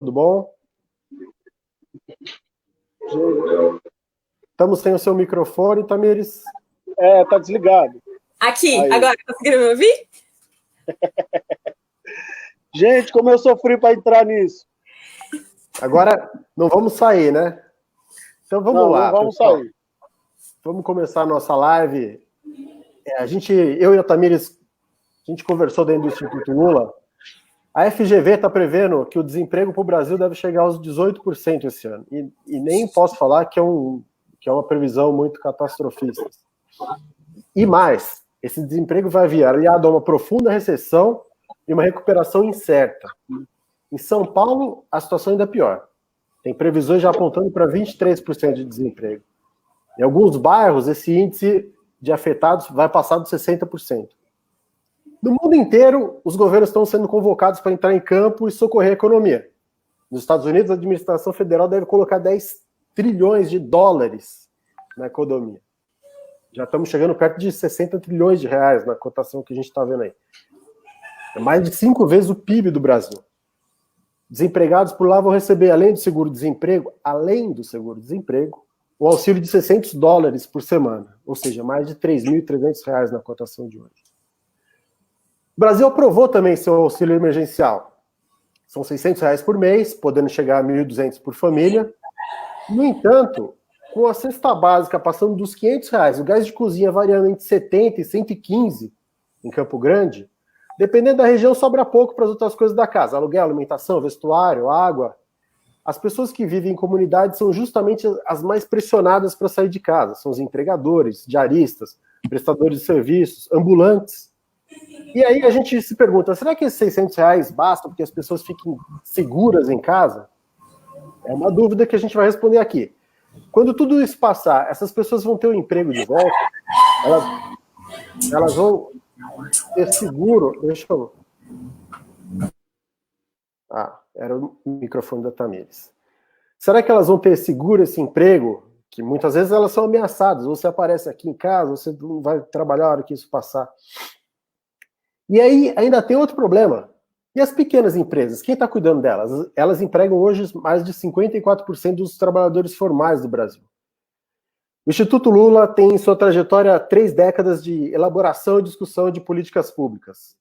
Tudo bom? Estamos sem o seu microfone, Tamires. Tá desligado. Aqui, aí. Agora, conseguiram me ouvir? Gente, como eu sofri para entrar nisso. Agora, não vamos sair, né? Então vamos lá, não vamos pessoal. sair. Vamos começar a nossa live. Eu e a Tamires, a gente conversou dentro do Instituto Lula. A FGV está prevendo que o desemprego para o Brasil deve chegar aos 18% esse ano. E nem posso falar que é uma previsão muito catastrofista. E mais, esse desemprego vai vir aliado a uma profunda recessão e uma recuperação incerta. Em São Paulo, a situação ainda é pior. Tem previsões já apontando para 23% de desemprego. Em alguns bairros, esse índice de afetados vai passar dos 60%. No mundo inteiro, os governos estão sendo convocados para entrar em campo e socorrer a economia. Nos Estados Unidos, a administração federal deve colocar 10 trilhões de dólares na economia. Já estamos chegando perto de 60 trilhões de reais na cotação que a gente está vendo aí. É mais de 5 vezes o PIB do Brasil. Desempregados por lá vão receber, além do seguro-desemprego, o auxílio de 600 dólares por semana, ou seja, mais de 3.300 reais na cotação de hoje. O Brasil aprovou também seu auxílio emergencial. São 600 reais por mês, podendo chegar a 1.200 por família. No entanto, com a cesta básica passando dos 500 reais, o gás de cozinha variando entre 70 e 115 em Campo Grande, dependendo da região, sobra pouco para as outras coisas da casa. Aluguel, alimentação, vestuário, água. As pessoas que vivem em comunidades são justamente as mais pressionadas para sair de casa. São os entregadores, diaristas, prestadores de serviços, ambulantes. E aí a gente se pergunta, será que esses 600 reais bastam porque as pessoas fiquem seguras em casa? É uma dúvida que a gente vai responder aqui. Quando tudo isso passar, essas pessoas vão ter o emprego de volta? Elas vão ter seguro? Deixa eu... era o microfone da Tamires. Será que elas vão ter seguro esse emprego? Que muitas vezes elas são ameaçadas. Você aparece aqui em casa, você não vai trabalhar a hora que isso passar. E aí ainda tem outro problema. E as pequenas empresas? Quem está cuidando delas? Elas empregam hoje mais de 54% dos trabalhadores formais do Brasil. O Instituto Lula tem em sua trajetória 3 décadas de elaboração e discussão de políticas públicas.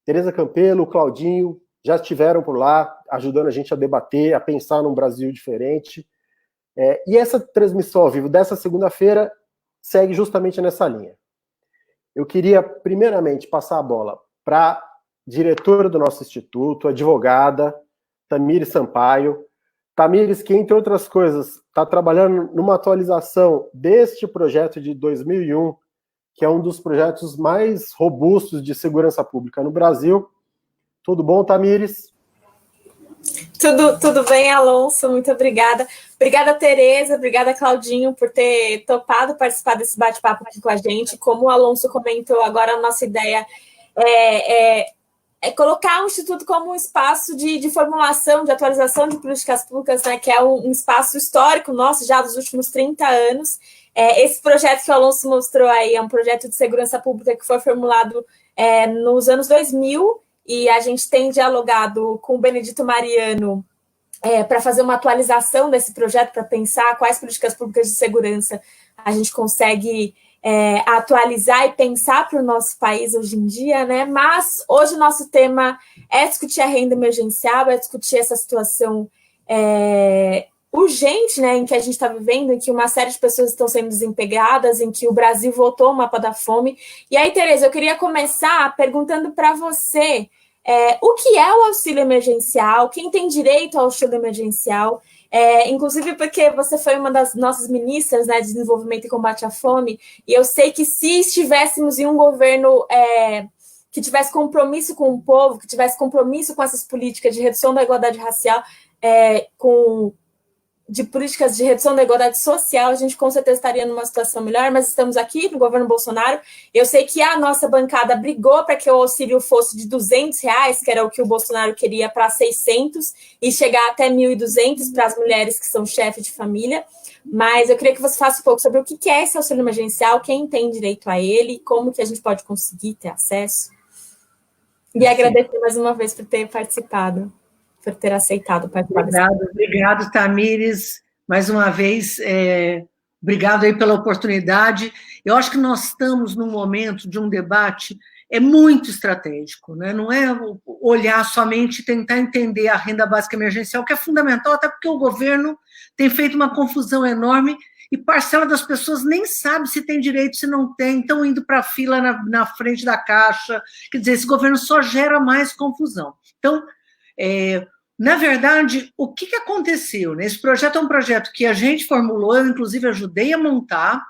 Tereza Campelo, Claudinho, já estiveram por lá, ajudando a gente a debater, a pensar num Brasil diferente. E essa transmissão ao vivo dessa segunda-feira segue justamente nessa linha. Eu queria, primeiramente, passar a bola para a diretora do nosso instituto, advogada, Tamires Sampaio. Tamires, que, entre outras coisas, está trabalhando numa atualização deste projeto de 2001, que é um dos projetos mais robustos de segurança pública no Brasil. Tudo bom, Tamires? Tudo bem, Alonso, muito obrigada. Obrigada, Tereza, obrigada, Claudinho, por ter topado participar desse bate-papo aqui com a gente. Como o Alonso comentou, agora a nossa ideia é colocar o Instituto como um espaço de formulação, de atualização de políticas públicas, né, que é um espaço histórico nosso, já dos últimos 30 anos. Esse projeto que o Alonso mostrou aí é um projeto de segurança pública que foi formulado nos anos 2000, e a gente tem dialogado com o Benedito Mariano para fazer uma atualização desse projeto, para pensar quais políticas públicas de segurança a gente consegue atualizar e pensar para o nosso país hoje em dia, né? Mas hoje o nosso tema é discutir a renda emergencial, é discutir essa situação urgente, né, em que a gente está vivendo, em que uma série de pessoas estão sendo desempregadas, em que o Brasil voltou ao mapa da fome. E aí, Tereza, eu queria começar perguntando para você o que é o auxílio emergencial, quem tem direito ao auxílio emergencial, inclusive porque você foi uma das nossas ministras, né, de desenvolvimento e combate à fome, e eu sei que se estivéssemos em um governo que tivesse compromisso com o povo, que tivesse compromisso com essas políticas de redução da igualdade racial, de políticas de redução da igualdade social, a gente com certeza estaria numa situação melhor, mas estamos aqui no governo Bolsonaro. Eu sei que a nossa bancada brigou para que o auxílio fosse de R$200, que era o que o Bolsonaro queria, para 600 e chegar até 1.200 para as mulheres que são chefes de família. Mas eu queria que você falasse um pouco sobre o que é esse auxílio emergencial, quem tem direito a ele, como que a gente pode conseguir ter acesso. E agradecer mais uma vez por ter participado. por ter aceitado participar. Obrigado, Tamires, mais uma vez, obrigado aí pela oportunidade. Eu acho que nós estamos num momento de um debate muito estratégico, né? Não é olhar somente e tentar entender a renda básica emergencial, que é fundamental, até porque o governo tem feito uma confusão enorme e parcela das pessoas nem sabe se tem direito, se não tem, estão indo para a fila na frente da caixa. Quer dizer, esse governo só gera mais confusão. Então, na verdade, o que aconteceu? Esse projeto é um projeto que a gente formulou, eu, inclusive, ajudei a montar,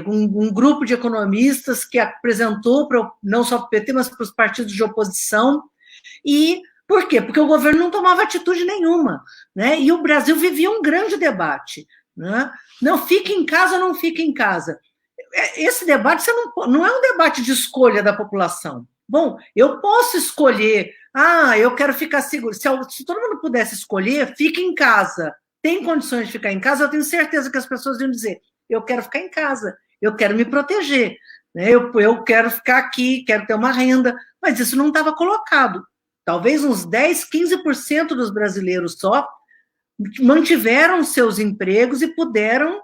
um grupo de economistas que apresentou não só para o PT, mas para os partidos de oposição. E por quê? Porque o governo não tomava atitude nenhuma, né? E o Brasil vivia um grande debate, né? Não fique em casa, não fique em casa. Esse debate não é um debate de escolha da população. Bom, eu posso escolher, eu quero ficar seguro. Se todo mundo pudesse escolher, fique em casa. Tem condições de ficar em casa, eu tenho certeza que as pessoas iam dizer, eu quero ficar em casa, eu quero me proteger, né? Eu quero ficar aqui, quero ter uma renda, mas isso não estava colocado. Talvez uns 10%, 15% dos brasileiros só mantiveram seus empregos e puderam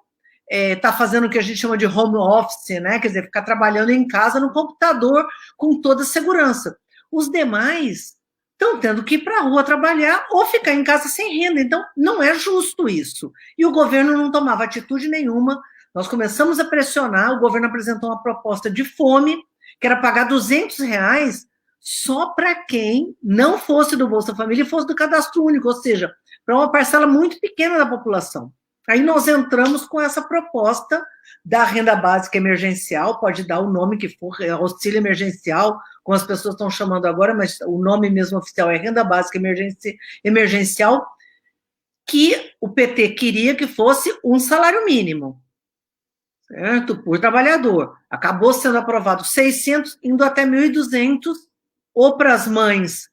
estar fazendo o que a gente chama de home office, né? Quer dizer, ficar trabalhando em casa no computador com toda a segurança. Os demais estão tendo que ir para a rua trabalhar ou ficar em casa sem renda. Então, não é justo isso. E o governo não tomava atitude nenhuma. Nós começamos a pressionar, o governo apresentou uma proposta de fome, que era pagar R$200 só para quem não fosse do Bolsa Família e fosse do Cadastro Único, ou seja, para uma parcela muito pequena da população. Aí nós entramos com essa proposta da renda básica emergencial, pode dar o nome que for, auxílio emergencial, como as pessoas estão chamando agora, mas o nome mesmo oficial é renda básica emergencial, que o PT queria que fosse um salário mínimo, certo? Por trabalhador. Acabou sendo aprovado 600, indo até 1.200, ou para as mães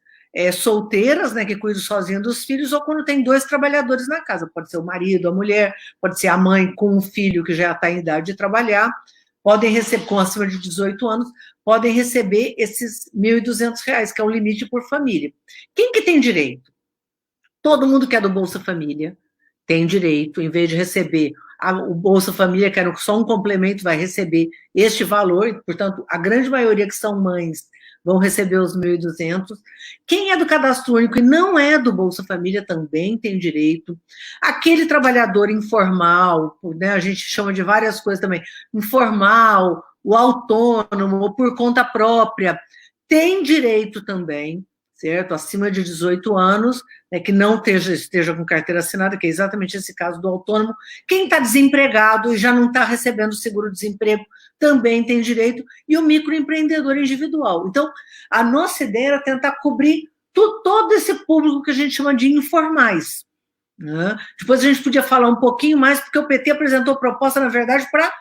solteiras, né, que cuidam sozinhas dos filhos, ou quando tem 2 trabalhadores na casa, pode ser o marido, a mulher, pode ser a mãe com um filho que já está em idade de trabalhar, podem receber, com acima de 18 anos, podem receber esses R$1.200, que é o limite por família. Quem que tem direito? Todo mundo que é do Bolsa Família tem direito, em vez de receber o Bolsa Família, que era só um complemento, vai receber este valor, e, portanto, a grande maioria que são mães vão receber os 1.200. Quem é do Cadastro Único e não é do Bolsa Família também tem direito. Aquele trabalhador informal, né, a gente chama de várias coisas também, informal, o autônomo, ou por conta própria, tem direito também, certo? Acima de 18 anos, né, que não esteja com carteira assinada, que é exatamente esse caso do autônomo. Quem está desempregado e já não está recebendo seguro-desemprego também tem direito, e o microempreendedor individual. Então, a nossa ideia era tentar cobrir todo esse público que a gente chama de informais, né? Depois a gente podia falar um pouquinho mais, porque o PT apresentou proposta, na verdade, para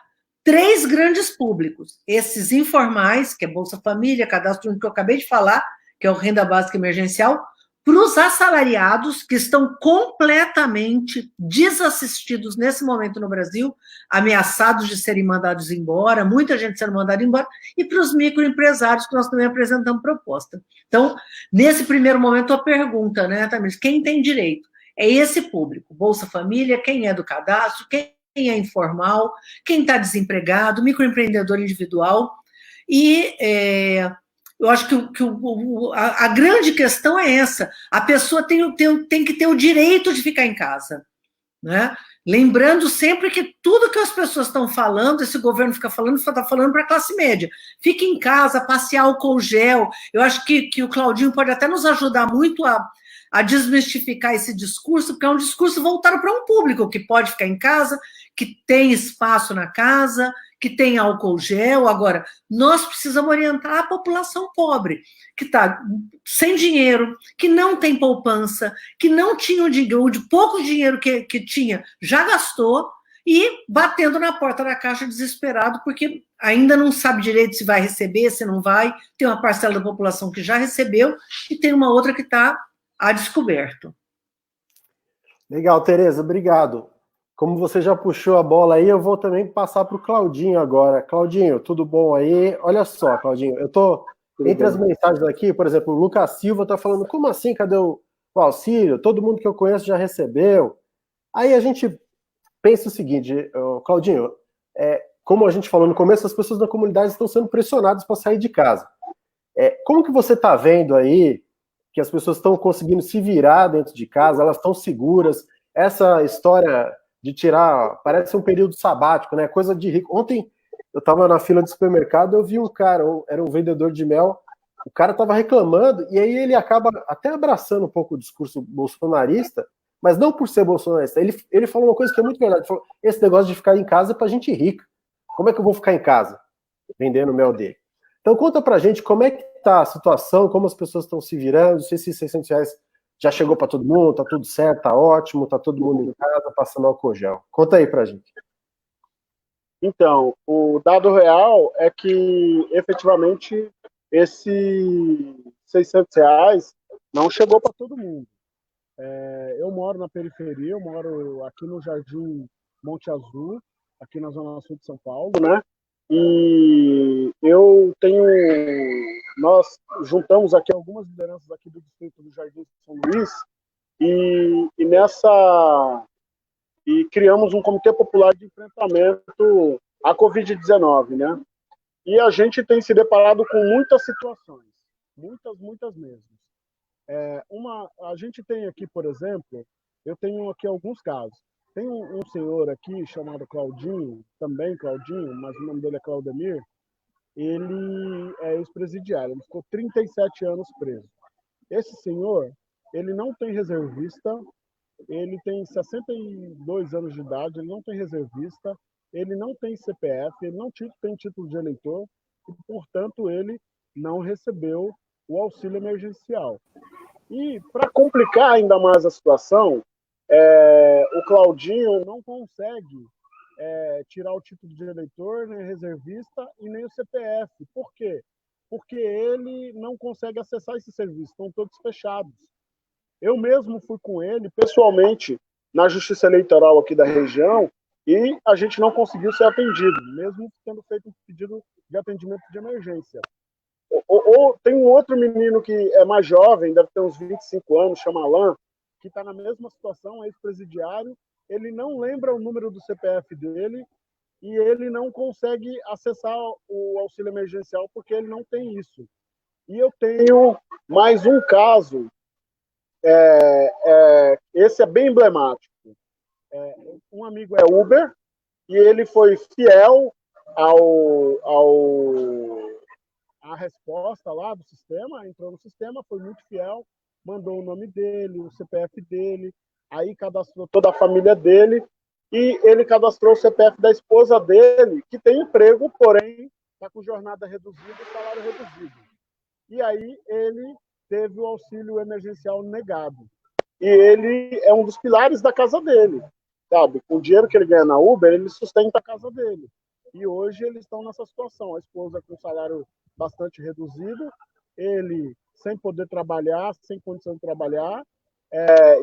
3 grandes públicos. Esses informais, que é Bolsa Família, Cadastro Único, que eu acabei de falar, que é o Renda Básica Emergencial, para os assalariados, que estão completamente desassistidos nesse momento no Brasil, ameaçados de serem mandados embora, muita gente sendo mandada embora, e para os microempresários, que nós também apresentamos proposta. Então, nesse primeiro momento, a pergunta, né, Tamires, quem tem direito? É esse público, Bolsa Família, quem é do cadastro, quem é informal, quem está desempregado, microempreendedor individual, e eu acho que a grande questão é essa, a pessoa tem que ter o direito de ficar em casa, né? Lembrando sempre que tudo que as pessoas estão falando, esse governo está falando para a classe média. Fique em casa, passe álcool gel. Eu acho que o Claudinho pode até nos ajudar muito a desmistificar esse discurso, porque é um discurso voltado para um público que pode ficar em casa, que tem espaço na casa, que tem álcool gel. Agora, nós precisamos orientar a população pobre, que está sem dinheiro, que não tem poupança, que não tinha o dinheiro, o de pouco dinheiro que tinha, já gastou, e batendo na porta da caixa desesperado, porque ainda não sabe direito se vai receber, se não vai. Tem uma parcela da população que já recebeu e tem uma outra que está a descoberto. Legal, Tereza, obrigado. Como você já puxou a bola aí, eu vou também passar para o Claudinho agora. Claudinho, tudo bom aí? Olha só, Claudinho, eu estou entre as mensagens aqui, por exemplo, o Lucas Silva está falando, como assim, cadê o o auxílio, todo mundo que eu conheço já recebeu. Aí a gente pensa o seguinte, Claudinho, como a gente falou no começo, as pessoas da comunidade estão sendo pressionadas para sair de casa. Como que você está vendo aí que as pessoas estão conseguindo se virar dentro de casa, elas estão seguras? Essa história de tirar, parece um período sabático, né? Coisa de rico. Ontem eu estava na fila de supermercado, eu vi um cara, era um vendedor de mel, o cara estava reclamando, e aí ele acaba até abraçando um pouco o discurso bolsonarista, mas não por ser bolsonarista. Ele falou uma coisa que é muito verdade. Ele falou, esse negócio de ficar em casa é para gente rica. Como é que eu vou ficar em casa vendendo o mel dele? Então conta pra gente como é que tá a situação, como as pessoas estão se virando, se esses R$600 já chegou para todo mundo, tá tudo certo, tá ótimo, tá todo mundo em casa, passando álcool gel. Conta aí pra gente. Então, o dado real é que, efetivamente, esse R$600 não chegou para todo mundo. Eu moro na periferia, eu moro aqui no Jardim Monte Azul, aqui na Zona Sul de São Paulo, né? E nós juntamos aqui algumas lideranças aqui do distrito do Jardim de São Luís e criamos um comitê popular de enfrentamento à Covid-19, né? E a gente tem se deparado com muitas situações, muitas mesmo. A gente tem aqui, por exemplo, eu tenho aqui alguns casos. Tem um senhor aqui chamado Claudinho, também Claudinho, mas o nome dele é Claudemir. Ele é ex-presidiário, ele ficou 37 anos preso. Esse senhor, ele não tem reservista, ele tem 62 anos de idade, ele não tem reservista, ele não tem CPF, ele não tem título de eleitor e, portanto, ele não recebeu o auxílio emergencial. E, para complicar ainda mais a situação, o Claudinho não consegue tirar o título de eleitor, nem reservista e nem o CPF. Por quê? Porque ele não consegue acessar esse serviço, estão todos fechados. Eu mesmo fui com ele, pessoalmente, na Justiça Eleitoral aqui da região, e a gente não conseguiu ser atendido, mesmo tendo feito um pedido de atendimento de emergência. Tem um outro menino que é mais jovem, deve ter uns 25 anos, chama Alan, que está na mesma situação, ex-presidiário, ele não lembra o número do CPF dele e ele não consegue acessar o auxílio emergencial porque ele não tem isso. E eu tenho mais um caso, esse é bem emblemático. Um amigo é Uber e ele foi fiel à resposta lá do sistema, entrou no sistema, foi muito fiel, mandou o nome dele, o CPF dele, aí cadastrou toda a família dele e ele cadastrou o CPF da esposa dele, que tem emprego, porém está com jornada reduzida e salário reduzido. E aí ele teve o auxílio emergencial negado. E ele é um dos pilares da casa dele, sabe? Com o dinheiro que ele ganha na Uber, ele sustenta a casa dele. E hoje eles estão nessa situação. A esposa com salário bastante reduzido, ele sem poder trabalhar, sem condição de trabalhar,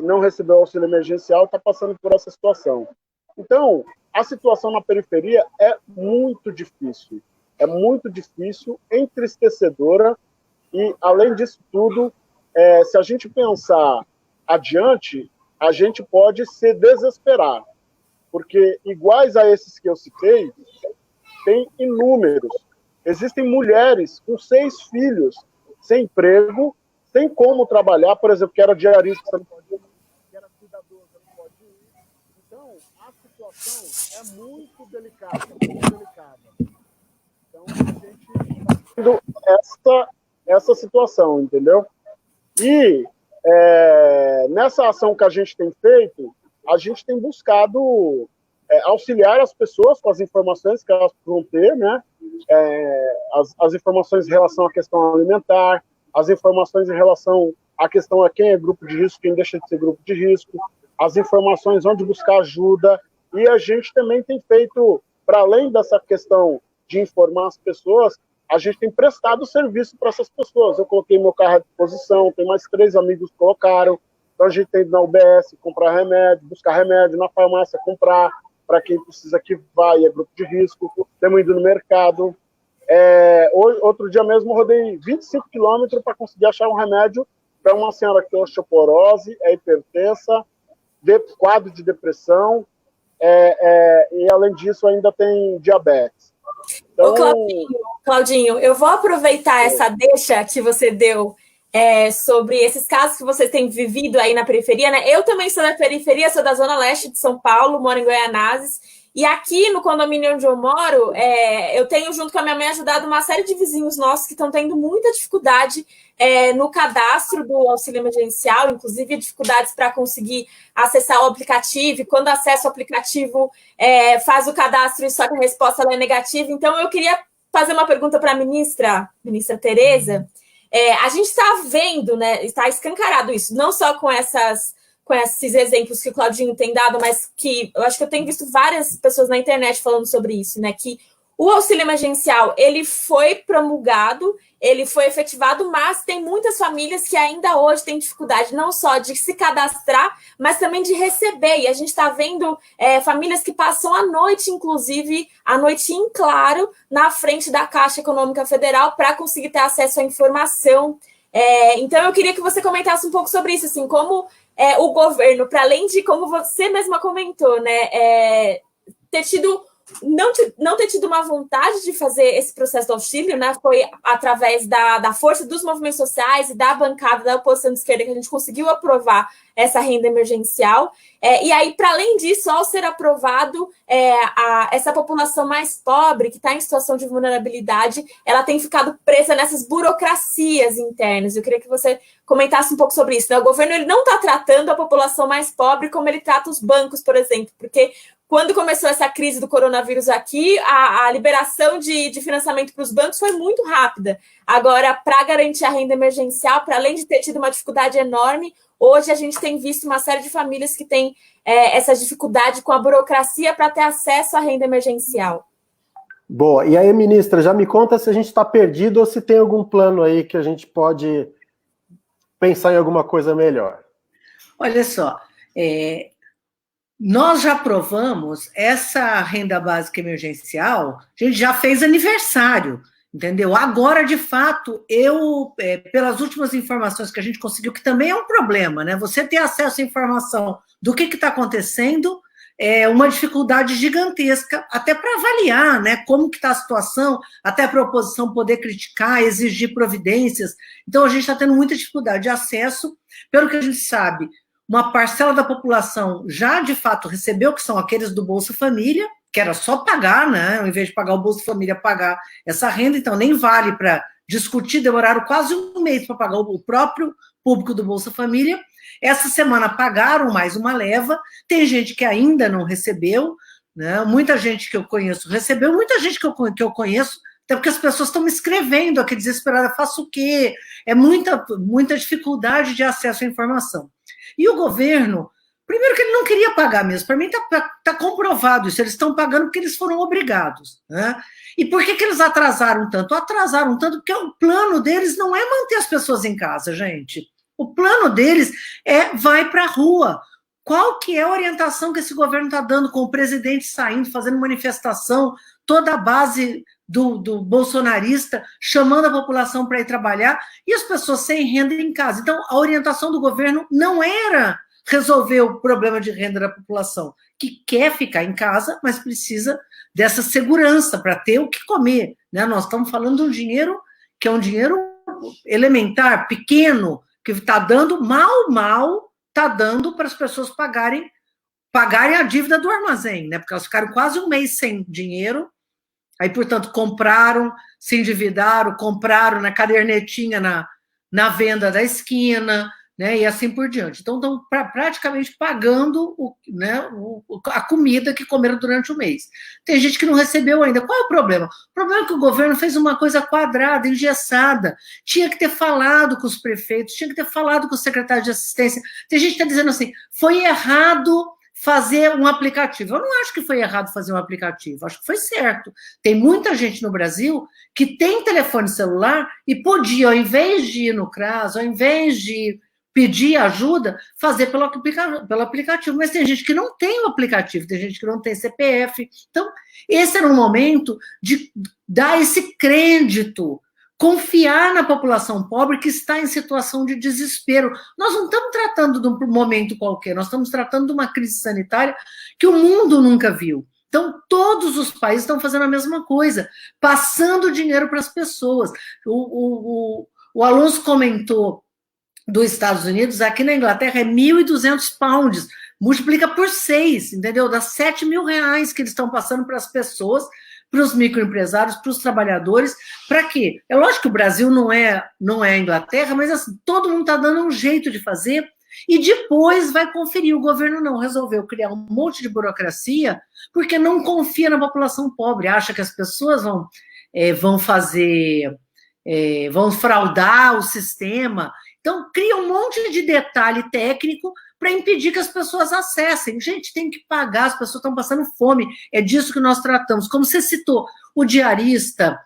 não recebeu auxílio emergencial, está passando por essa situação. Então, a situação na periferia é muito difícil, entristecedora, e, além disso tudo, se a gente pensar adiante, a gente pode se desesperar, porque iguais a esses que eu citei, tem inúmeros. Existem mulheres com 6 filhos, sem emprego, sem como trabalhar, por exemplo, que era diarista, não pode ir, que era cuidadora, não pode ir. Então, a situação é muito delicada, Então, a gente está vendo essa situação, entendeu? E nessa ação que a gente tem feito, a gente tem buscado auxiliar as pessoas com as informações que elas vão ter, né? As informações em relação à questão alimentar, as informações em relação à questão a quem é grupo de risco, quem deixa de ser grupo de risco, as informações onde buscar ajuda, e a gente também tem feito, para além dessa questão de informar as pessoas, a gente tem prestado serviço para essas pessoas. Eu coloquei meu carro à disposição, tem mais 3 amigos que colocaram, então a gente tem ido na UBS comprar remédio, buscar remédio, na farmácia comprar, para quem precisa que vai, é grupo de risco, temos ido no mercado. Outro dia mesmo rodei 25 quilômetros para conseguir achar um remédio para uma senhora que tem osteoporose, é hipertensa, quadro de depressão, e além disso ainda tem diabetes. Então, Claudinho, eu vou aproveitar essa deixa que você deu sobre esses casos que vocês têm vivido aí na periferia, né? Eu também sou da periferia, sou da Zona Leste de São Paulo, moro em Goianazes, e aqui no condomínio onde eu moro, eu tenho, junto com a minha mãe, ajudado uma série de vizinhos nossos que estão tendo muita dificuldade no cadastro do auxílio emergencial, inclusive dificuldades para conseguir acessar o aplicativo, e quando acessa o aplicativo, faz o cadastro e só que a resposta é negativa. Então, eu queria fazer uma pergunta para a ministra Tereza. A gente está vendo, né, está escancarado isso, não só com esses exemplos que o Claudinho tem dado, mas que eu acho que eu tenho visto várias pessoas na internet falando sobre isso, né? Que o auxílio emergencial, ele foi promulgado, ele foi efetivado, mas tem muitas famílias que ainda hoje têm dificuldade não só de se cadastrar, mas também de receber. E a gente está vendo famílias que passam a noite, inclusive, a noite em claro, na frente da Caixa Econômica Federal para conseguir ter acesso à informação. Então, eu queria que você comentasse um pouco sobre isso, assim, como o governo, para além de, como você mesma comentou, né, não ter tido uma vontade de fazer esse processo do auxílio, né? Foi através da força dos movimentos sociais e da bancada da oposição de esquerda que a gente conseguiu aprovar essa renda emergencial. E aí, para além disso, ao ser aprovado, essa população mais pobre, que está em situação de vulnerabilidade, ela tem ficado presa nessas burocracias internas. Eu queria que você comentasse um pouco sobre isso, né? O governo ele não está tratando a população mais pobre como ele trata os bancos, por exemplo, porque quando começou essa crise do coronavírus aqui, a liberação de financiamento para os bancos foi muito rápida. Agora, para garantir a renda emergencial, para além de ter tido uma dificuldade enorme, hoje a gente tem visto uma série de famílias que têm essa dificuldade com a burocracia para ter acesso à renda emergencial. Boa. E aí, ministra, já me conta se a gente está perdido ou se tem algum plano aí que a gente pode pensar em alguma coisa melhor. Olha só, nós já aprovamos essa renda básica emergencial, a gente já fez aniversário, entendeu? Agora, de fato, pelas últimas informações que a gente conseguiu, que também é um problema, né? Você ter acesso à informação do que está acontecendo é uma dificuldade gigantesca, até para avaliar, né, como que está a situação, até para a oposição poder criticar, exigir providências. Então, a gente está tendo muita dificuldade de acesso. Pelo que a gente sabe, uma parcela da população já, de fato, recebeu, que são aqueles do Bolsa Família, que era só pagar, né, ao invés de pagar o Bolsa Família, pagar essa renda, então nem vale para discutir, demoraram quase um mês para pagar o próprio público do Bolsa Família. Essa semana pagaram mais uma leva, tem gente que ainda não recebeu, né, muita gente que eu conheço recebeu, muita gente que eu conheço, até porque as pessoas estão me escrevendo aqui desesperada, faço o quê? É muita dificuldade de acesso à informação. E o governo, primeiro que ele não queria pagar mesmo, para mim está comprovado isso, eles estão pagando porque eles foram obrigados, né? E por que eles atrasaram tanto? Atrasaram tanto porque o plano deles não é manter as pessoas em casa, gente. O plano deles vai para a rua. Qual que é a orientação que esse governo está dando com o presidente saindo, fazendo manifestação, toda a base do bolsonarista, chamando a população para ir trabalhar, e as pessoas sem renda em casa. Então, a orientação do governo não era resolver o problema de renda da população, que quer ficar em casa, mas precisa dessa segurança para ter o que comer, né? Nós estamos falando de um dinheiro que é um dinheiro elementar, pequeno, que está dando, mal está dando para as pessoas pagarem a dívida do armazém, né? Porque elas ficaram quase um mês sem dinheiro, aí, portanto, compraram, se endividaram, compraram na cadernetinha na venda da esquina, né? E assim por diante. Então, estão praticamente pagando a comida que comeram durante o mês. Tem gente que não recebeu ainda. Qual é o problema? O problema é que o governo fez uma coisa quadrada, engessada. Tinha que ter falado com os prefeitos, tinha que ter falado com o secretário de assistência. Tem gente que está dizendo assim, foi errado fazer um aplicativo. Eu não acho que foi errado fazer um aplicativo, acho que foi certo. Tem muita gente no Brasil que tem telefone celular e podia, ao invés de ir no CRAS, ao invés de pedir ajuda, fazer pelo aplicativo. Mas tem gente que não tem o aplicativo, tem gente que não tem CPF. Então, esse era um momento de dar esse crédito confiar na população pobre que está em situação de desespero. Nós não estamos tratando de um momento qualquer, nós estamos tratando de uma crise sanitária que o mundo nunca viu. Então, todos os países estão fazendo a mesma coisa, passando dinheiro para as pessoas. O Alonso comentou dos Estados Unidos, aqui na Inglaterra é 1.200 pounds, multiplica por 6, entendeu? Dá 7 mil reais que eles estão passando para as pessoas, para os microempresários, para os trabalhadores, para quê? É lógico que o Brasil não é a Inglaterra, mas assim, todo mundo está dando um jeito de fazer e depois vai conferir. O governo não resolveu criar um monte de burocracia porque não confia na população pobre, acha que as pessoas vão fraudar o sistema. Então, cria um monte de detalhe técnico para impedir que as pessoas acessem. Gente, tem que pagar, as pessoas estão passando fome, é disso que nós tratamos. Como você citou, o diarista,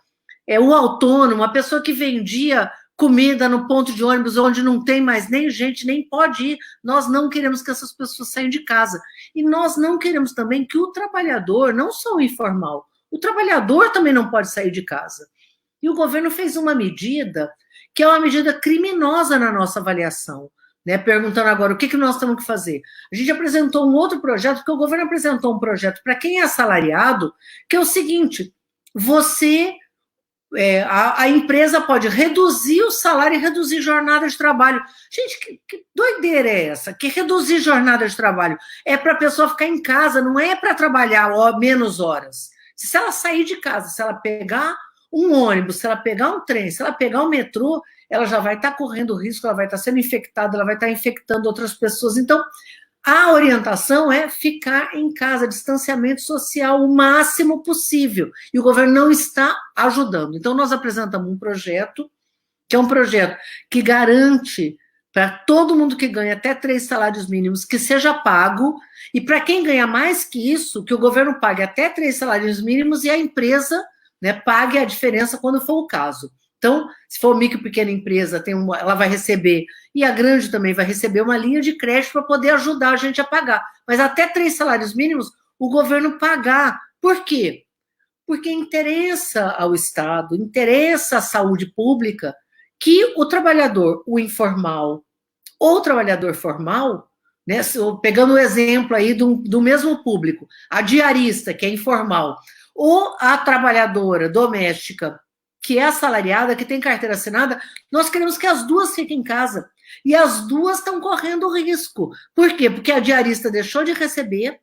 o autônomo, a pessoa que vendia comida no ponto de ônibus onde não tem mais nem gente, nem pode ir. Nós não queremos que essas pessoas saiam de casa. E nós não queremos também que o trabalhador, não só o informal, o trabalhador também não pode sair de casa. E o governo fez uma medida que é uma medida criminosa na nossa avaliação, né? Perguntando agora o que nós temos que fazer. A gente apresentou um outro projeto, porque o governo apresentou um projeto para quem é assalariado, que é o seguinte: a empresa pode reduzir o salário e reduzir jornada de trabalho. Gente, que doideira é essa? Que reduzir jornada de trabalho é para a pessoa ficar em casa, não é para trabalhar menos horas. Se ela sair de casa, se ela pegar um ônibus, se ela pegar um trem, se ela pegar um metrô, ela já vai estar correndo risco, ela vai estar sendo infectada, ela vai estar infectando outras pessoas. Então, a orientação é ficar em casa, distanciamento social o máximo possível. E o governo não está ajudando. Então, nós apresentamos um projeto, que é um projeto que garante para todo mundo que ganha até 3 salários mínimos que seja pago, e para quem ganha mais que isso, que o governo pague até 3 salários mínimos e a empresa, né, pague a diferença quando for o caso. Então, se for micro e pequena empresa, ela vai receber, e a grande também vai receber uma linha de crédito para poder ajudar a gente a pagar. Mas até 3 salários mínimos, o governo pagar. Por quê? Porque interessa ao Estado, interessa à saúde pública que o trabalhador, o informal ou o trabalhador formal, né, pegando o exemplo aí do mesmo público, a diarista, que é informal, ou a trabalhadora doméstica, que é assalariada, que tem carteira assinada, nós queremos que as duas fiquem em casa. E as duas estão correndo risco. Por quê? Porque a diarista deixou de receber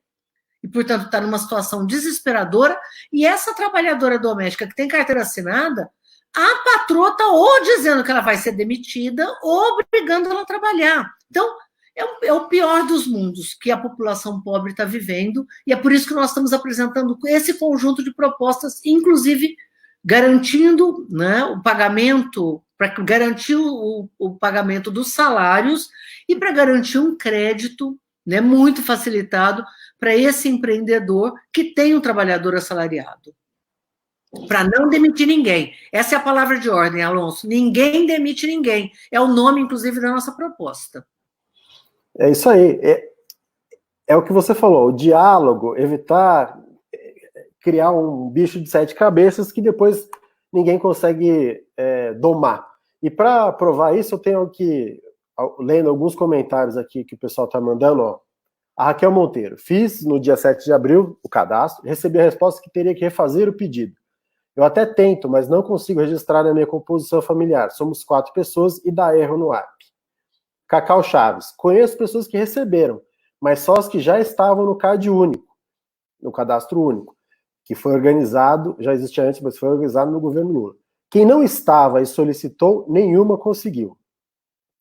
e, portanto, está numa situação desesperadora, e essa trabalhadora doméstica que tem carteira assinada, a patroa está ou dizendo que ela vai ser demitida ou obrigando ela a trabalhar. Então, é o pior dos mundos que a população pobre está vivendo, e é por isso que nós estamos apresentando esse conjunto de propostas, inclusive garantindo, né, o pagamento, para garantir o pagamento dos salários e para garantir um crédito, né, muito facilitado para esse empreendedor que tem um trabalhador assalariado. Para não demitir ninguém. Essa é a palavra de ordem, Alonso. Ninguém demite ninguém. É o nome, inclusive, da nossa proposta. É isso aí. É o que você falou, o diálogo, evitar criar um bicho de 7 cabeças que depois ninguém consegue domar. E para provar isso, eu tenho que, lendo alguns comentários aqui que o pessoal está mandando, ó, a Raquel Monteiro: fiz no dia 7 de abril o cadastro, recebi a resposta que teria que refazer o pedido. Eu até tento, mas não consigo registrar na minha composição familiar. Somos 4 pessoas e dá erro no app. Cacau Chaves: conheço pessoas que receberam, mas só as que já estavam no CAD único, no cadastro único, que foi organizado, já existia antes, mas foi organizado no governo Lula. Quem não estava e solicitou, nenhuma conseguiu.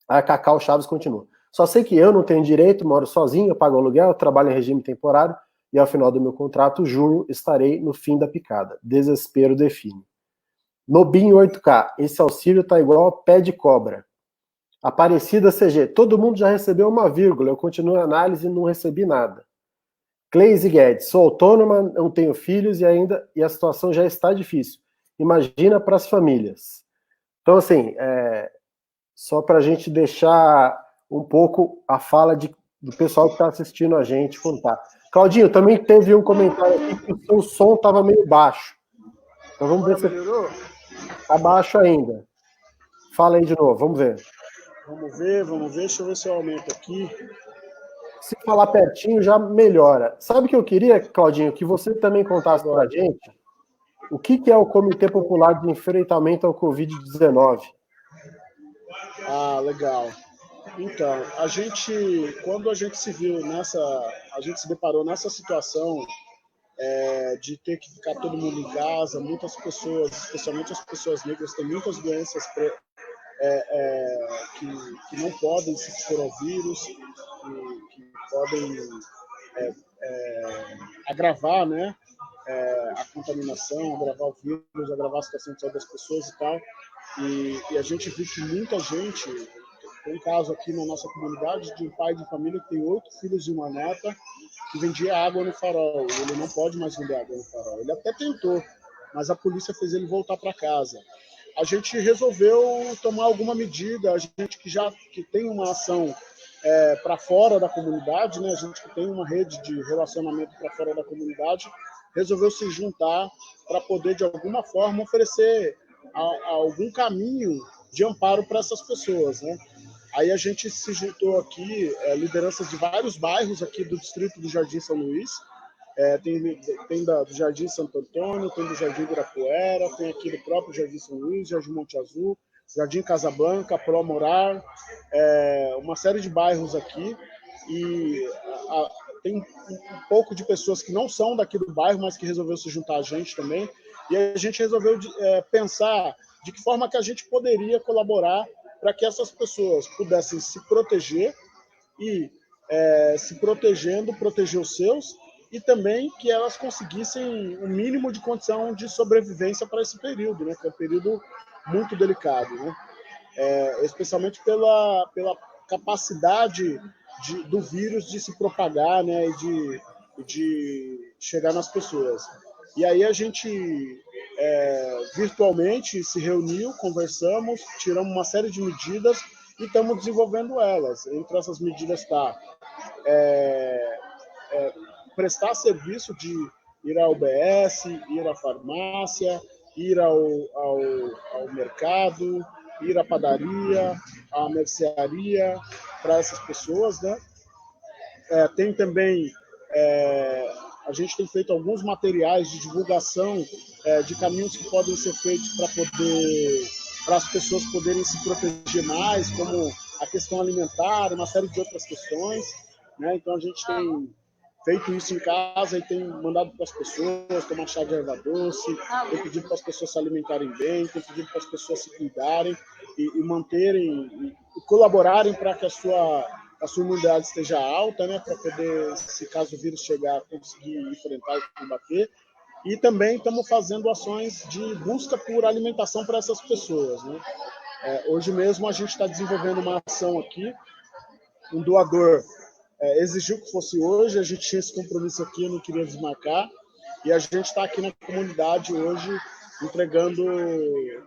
A Cacau Chaves continua: só sei que eu não tenho direito, moro sozinho, eu pago aluguel, eu trabalho em regime temporário, e ao final do meu contrato, junho, estarei no fim da picada. Desespero define. Nobim 8K: esse auxílio tá igual a pé de cobra. Aparecida CG: todo mundo já recebeu uma vírgula, eu continuo a análise e não recebi nada. Cleise Guedes: sou autônoma, não tenho filhos e a situação já está difícil. Imagina para as famílias. Então, assim, só para a gente deixar um pouco a fala do pessoal que está assistindo a gente contar. Claudinho, também teve um comentário aqui que o seu som estava meio baixo. Então vamos ver se... Melhorou? Abaixo ainda. Fala aí de novo, vamos ver. Vamos ver. Deixa eu ver se eu aumento aqui. Se falar pertinho, já melhora. Sabe o que eu queria, Claudinho? Que você também contasse para a gente o que é o Comitê Popular de Enfrentamento ao Covid-19. Ah, legal. Então, quando a gente se viu a gente se deparou nessa situação de ter que ficar todo mundo em casa, muitas pessoas, especialmente as pessoas negras, têm muitas doenças que não podem se expor ao vírus, que podem agravar, né, a contaminação, agravar o vírus, agravar a situação de saúde das pessoas e tal. E a gente viu que muita gente, tem um caso aqui na nossa comunidade de um pai de família que tem 8 filhos e uma neta, que vendia água no Farol. Ele não pode mais vender água no Farol. Ele até tentou, mas a polícia fez ele voltar para casa. A gente resolveu tomar alguma medida, a gente que tem uma ação para fora da comunidade, né? A gente que tem uma rede de relacionamento para fora da comunidade, resolveu se juntar para poder, de alguma forma, oferecer algum caminho de amparo para essas pessoas, né? Aí a gente se juntou aqui, lideranças de vários bairros aqui do distrito do Jardim São Luís, tem do Jardim Santo Antônio, tem do Jardim Ibirapuera, tem aqui do próprio Jardim São Luís, Jardim Monte Azul, Jardim Casablanca, Pro Morar, uma série de bairros aqui, e tem um pouco de pessoas que não são daqui do bairro, mas que resolveu se juntar a gente também, e a gente resolveu pensar de que forma que a gente poderia colaborar para que essas pessoas pudessem se proteger e, se protegendo, proteger os seus, e também que elas conseguissem um mínimo de condição de sobrevivência para esse período, né, que é um período muito delicado, né, especialmente pela capacidade do vírus de se propagar, né, e de chegar nas pessoas. E aí a gente virtualmente se reuniu, conversamos, tiramos uma série de medidas e estamos desenvolvendo elas. Entre essas medidas está prestar serviço de ir ao UBS, ir à farmácia, ir ao mercado, ir à padaria, à mercearia, para essas pessoas, né? Tem também, a gente tem feito alguns materiais de divulgação de caminhos que podem ser feitos para as pessoas poderem se proteger mais, como a questão alimentar, uma série de outras questões, né? Então a gente tem feito isso em casa e tem mandado para as pessoas tomar chá de erva doce, tem pedido para as pessoas se alimentarem bem, tem pedido para as pessoas se cuidarem e manterem e colaborarem para que a sua imunidade esteja alta, né, para poder, se caso o vírus chegar, conseguir enfrentar e combater. E também estamos fazendo ações de busca por alimentação para essas pessoas, né? Hoje mesmo a gente está desenvolvendo uma ação aqui, um doador exigiu que fosse hoje, a gente tinha esse compromisso aqui, eu não queria desmarcar, e a gente está aqui na comunidade hoje entregando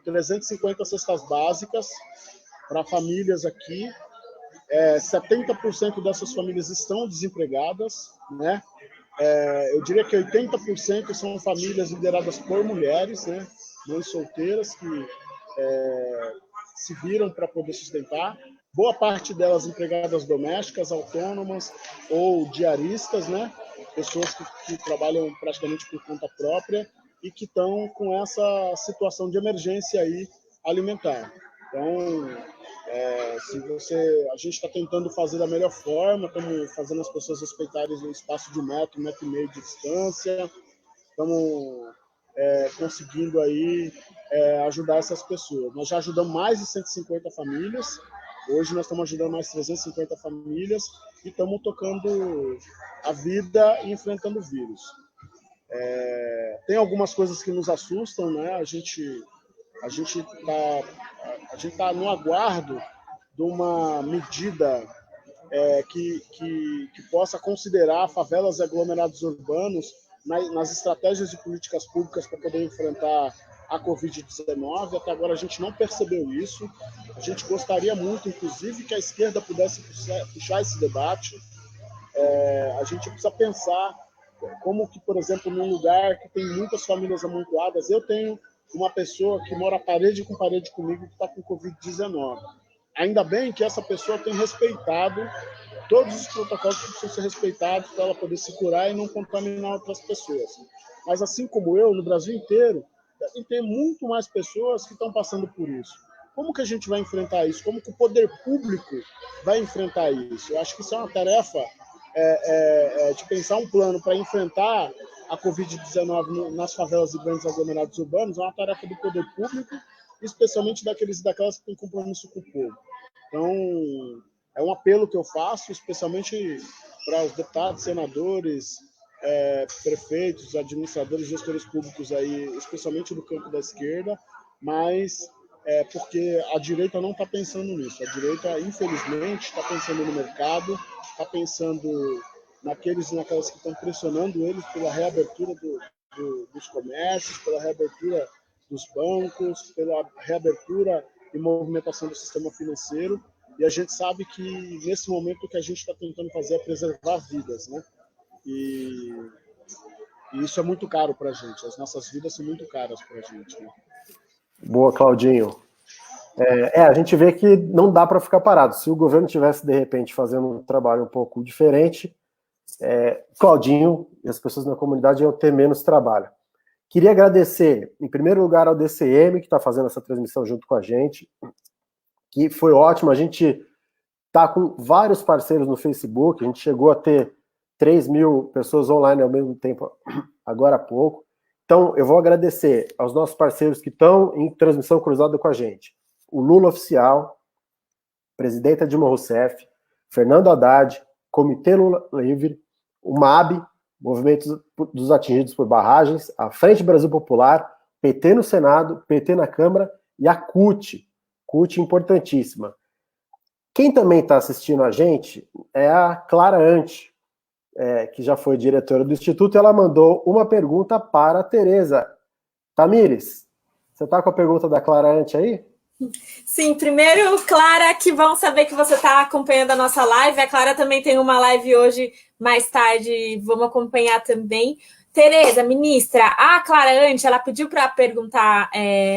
350 cestas básicas para famílias aqui. 70% dessas famílias estão desempregadas, né? Eu diria que 80% são famílias lideradas por mulheres, né? Mães solteiras que se viram para poder sustentar. Boa parte delas empregadas domésticas, autônomas ou diaristas, né? Pessoas que trabalham praticamente por conta própria e que estão com essa situação de emergência aí alimentar. Então, a gente está tentando fazer da melhor forma, estamos fazendo as pessoas respeitarem o espaço de 1 metro, 1,5 metro de distância, estamos conseguindo aí ajudar essas pessoas. Nós já ajudamos mais de 150 famílias, hoje nós estamos ajudando mais 350 famílias e estamos tocando a vida e enfrentando o vírus. Tem algumas coisas que nos assustam, né? A gente está no aguardo de uma medida que possa considerar favelas e aglomerados urbanos nas estratégias de políticas públicas para poder enfrentar a Covid-19. Até agora a gente não percebeu isso. A gente gostaria muito, inclusive, que a esquerda pudesse puxar esse debate. A gente precisa pensar como que, por exemplo, num lugar que tem muitas famílias amontoadas, eu tenho uma pessoa que mora parede com parede comigo que está com Covid-19. Ainda bem que essa pessoa tem respeitado todos os protocolos que precisam ser respeitados para ela poder se curar e não contaminar outras pessoas. Mas assim como eu, no Brasil inteiro, devem ter muito mais pessoas que estão passando por isso. Como que a gente vai enfrentar isso? Como que o poder público vai enfrentar isso? Eu acho que isso é uma tarefa de pensar um plano para enfrentar a Covid-19 nas favelas e grandes aglomerados urbanos, é uma tarefa do poder público, especialmente daquelas que têm compromisso com o povo. Então, é um apelo que eu faço, especialmente para os deputados, senadores, prefeitos, administradores, gestores públicos aí, especialmente do campo da esquerda, mas porque a direita não está pensando nisso. A direita, infelizmente, está pensando no mercado, está pensando naqueles e naquelas que estão pressionando eles pela reabertura dos comércios, pela reabertura dos bancos, pela reabertura e movimentação do sistema financeiro. E a gente sabe que, nesse momento, o que a gente está tentando fazer é preservar vidas, né? E isso é muito caro para a gente. As nossas vidas são muito caras para a gente, né? Boa, Claudinho. A gente vê que não dá para ficar parado. Se o governo tivesse, de repente, fazendo um trabalho um pouco diferente, Claudinho e as pessoas na comunidade iam ter menos trabalho. Queria agradecer, em primeiro lugar, ao DCM, que está fazendo essa transmissão junto com a gente, que foi ótimo. A gente está com vários parceiros no Facebook, a gente chegou a ter 3.000 pessoas online ao mesmo tempo, agora há pouco. Então, eu vou agradecer aos nossos parceiros que estão em transmissão cruzada com a gente. O Lula Oficial, Presidenta Dilma Rousseff, Fernando Haddad, Comitê Lula Livre, o MAB, Movimento dos Atingidos por Barragens, a Frente Brasil Popular, PT no Senado, PT na Câmara e a CUT importantíssima. Quem também está assistindo a gente é a Clara Ante, que já foi diretora do Instituto, e ela mandou uma pergunta para a Tereza. Tamires, você está com a pergunta da Clara Ante aí? Sim, primeiro, Clara, que bom saber que você está acompanhando a nossa live. A Clara também tem uma live hoje, mais tarde, vamos acompanhar também. Tereza, ministra, a Clara Ante, ela pediu para perguntar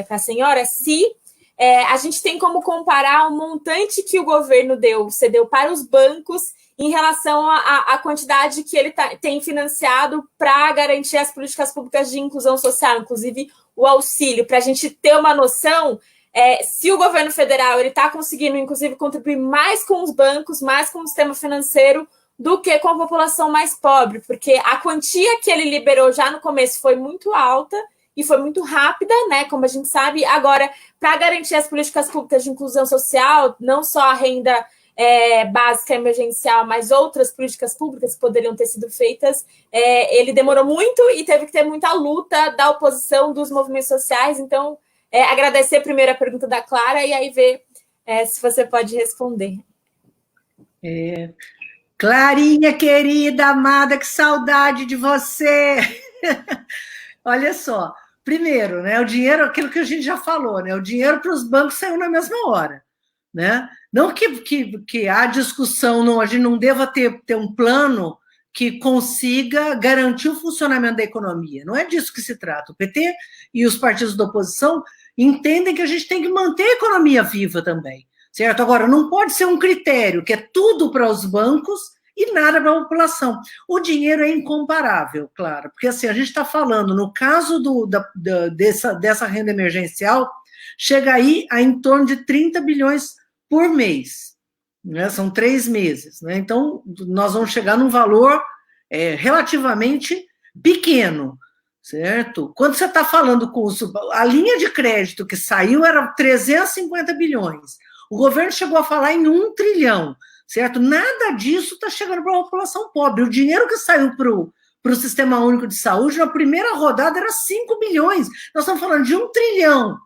para a senhora se a gente tem como comparar o montante que o governo cedeu para os bancos em relação à quantidade que ele tem financiado para garantir as políticas públicas de inclusão social, inclusive o auxílio, para a gente ter uma noção se o governo federal está conseguindo, inclusive, contribuir mais com os bancos, mais com o sistema financeiro, do que com a população mais pobre, porque a quantia que ele liberou já no começo foi muito alta e foi muito rápida, né? Como a gente sabe. Agora, para garantir as políticas públicas de inclusão social, não só a renda básica emergencial, mas outras políticas públicas que poderiam ter sido feitas, ele demorou muito e teve que ter muita luta da oposição, dos movimentos sociais. Então, agradecer primeiro a pergunta da Clara e aí ver se você pode responder. Clarinha, querida, amada, que saudade de você! Olha só, primeiro, né, o dinheiro, aquilo que a gente já falou, né, o dinheiro para os bancos saiu na mesma hora, né? Não que a discussão, a gente não deva ter um plano que consiga garantir o funcionamento da economia, não é disso que se trata. O PT e os partidos da oposição entendem que a gente tem que manter a economia viva também, certo? Agora, não pode ser um critério que é tudo para os bancos e nada para a população. O dinheiro é incomparável, claro, porque assim, a gente está falando, no caso dessa renda emergencial, chega aí a em torno de 30 bilhões por mês, né? São 3 meses, né? Então, nós vamos chegar num valor relativamente pequeno, certo? Quando você está falando a linha de crédito que saiu era 350 bilhões, o governo chegou a falar em 1 trilhão, certo? Nada disso está chegando para a população pobre. O dinheiro que saiu para o Sistema Único de Saúde, na primeira rodada, era 5 bilhões. Nós estamos falando de 1 trilhão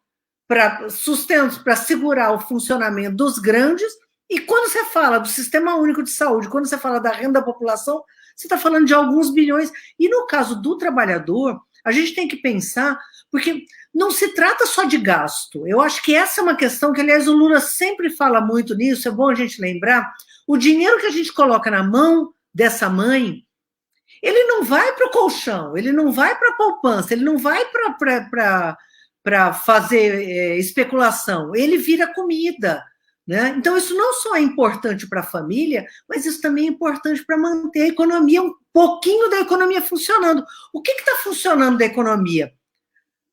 para sustento, para segurar o funcionamento dos grandes, e quando você fala do Sistema Único de Saúde, quando você fala da renda da população, você está falando de alguns bilhões. E no caso do trabalhador, a gente tem que pensar, porque não se trata só de gasto. Eu acho que essa é uma questão que, aliás, o Lula sempre fala muito nisso, é bom a gente lembrar. O dinheiro que a gente coloca na mão dessa mãe, ele não vai para o colchão, ele não vai para a poupança, ele não vai para para fazer especulação, ele vira comida. Né? Então, isso não só é importante para a família, mas isso também é importante para manter a economia, um pouquinho da economia funcionando. O que está funcionando da economia?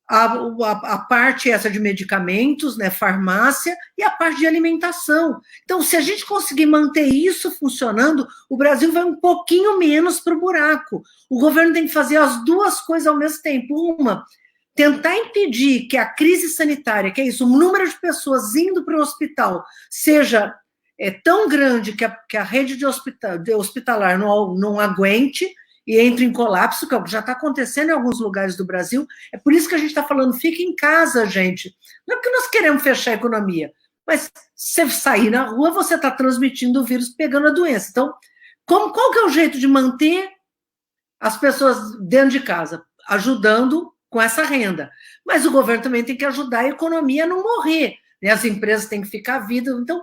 A parte essa de medicamentos, né, farmácia, e a parte de alimentação. Então, se a gente conseguir manter isso funcionando, o Brasil vai um pouquinho menos para o buraco. O governo tem que fazer as duas coisas ao mesmo tempo. Uma, tentar impedir que a crise sanitária, que é isso, o número de pessoas indo para o hospital, seja tão grande que a rede de hospitalar não aguente, e entra em colapso, que é o que já está acontecendo em alguns lugares do Brasil. É por isso que a gente está falando, fique em casa, gente. Não é porque nós queremos fechar a economia, mas se você sair na rua, você está transmitindo o vírus, pegando a doença. Então, qual que é o jeito de manter as pessoas dentro de casa? Ajudando com essa renda. Mas o governo também tem que ajudar a economia a não morrer. Né? As empresas têm que ficar vivas. Então,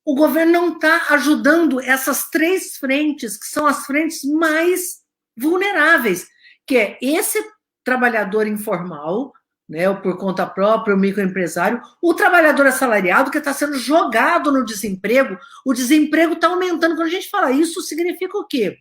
o governo não está ajudando essas três frentes, que são as frentes mais vulneráveis, que é esse trabalhador informal, né, o por conta própria, o microempresário, o trabalhador assalariado que está sendo jogado no desemprego. O desemprego está aumentando. Quando a gente fala isso, significa o quê?